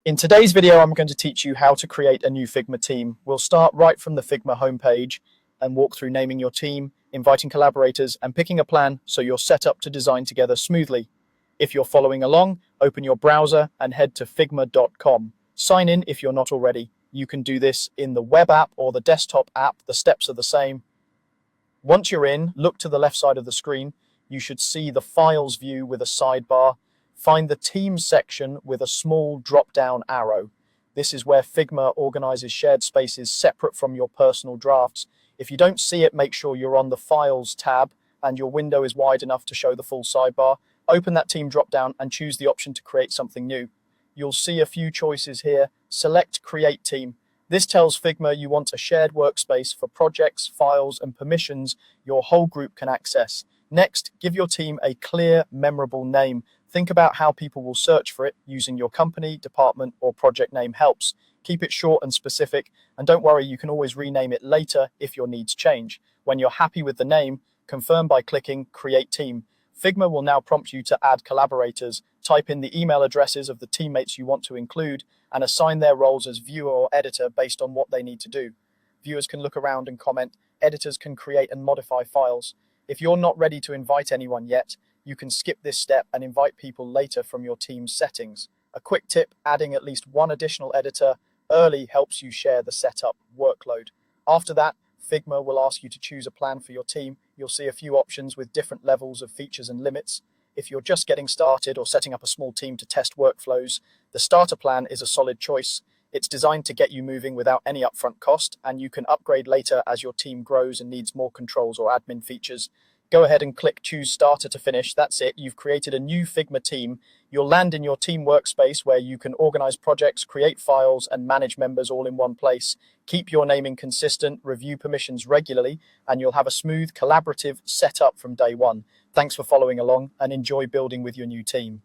In today's video, I'm going to teach you how to create a new Figma team. We'll start right from the Figma homepage and walk through naming your team, inviting collaborators, and picking a plan so you're set up to design together smoothly. If you're following along, open your browser and head to figma.com. Sign in if you're not already. You can do this in the web app or the desktop app. The steps are the same. Once you're in, look to the left side of the screen. You should see the Files view with a sidebar. Find the Teams section with a small drop-down arrow. This is where Figma organizes shared spaces separate from your personal drafts. If you don't see it, make sure you're on the Files tab and your window is wide enough to show the full sidebar. Open that team drop-down and choose the option to create something new. You'll see a few choices here. Select Create Team. This tells Figma you want a shared workspace for projects, files, and permissions your whole group can access. Next, give your team a clear, memorable name. Think about how people will search for it. Using your company, department, or project name helps. Keep it short and specific, and don't worry, you can always rename it later if your needs change. When you're happy with the name, confirm by clicking Create Team. Figma will now prompt you to add collaborators. Type in the email addresses of the teammates you want to include and assign their roles as viewer or editor based on what they need to do. Viewers can look around and comment. Editors can create and modify files. If you're not ready to invite anyone yet, you can skip this step and invite people later from your team's settings. A quick tip, adding at least one additional editor early helps you share the setup workload. After that, Figma will ask you to choose a plan for your team. You'll see a few options with different levels of features and limits. If you're just getting started or setting up a small team to test workflows, the starter plan is a solid choice. It's designed to get you moving without any upfront cost, and you can upgrade later as your team grows and needs more controls or admin features. Go ahead and click Choose Starter to finish. That's it. You've created a new Figma team. You'll land in your team workspace where you can organize projects, create files, and manage members all in one place. Keep your naming consistent, review permissions regularly, and you'll have a smooth, collaborative setup from day one. Thanks for following along and enjoy building with your new team.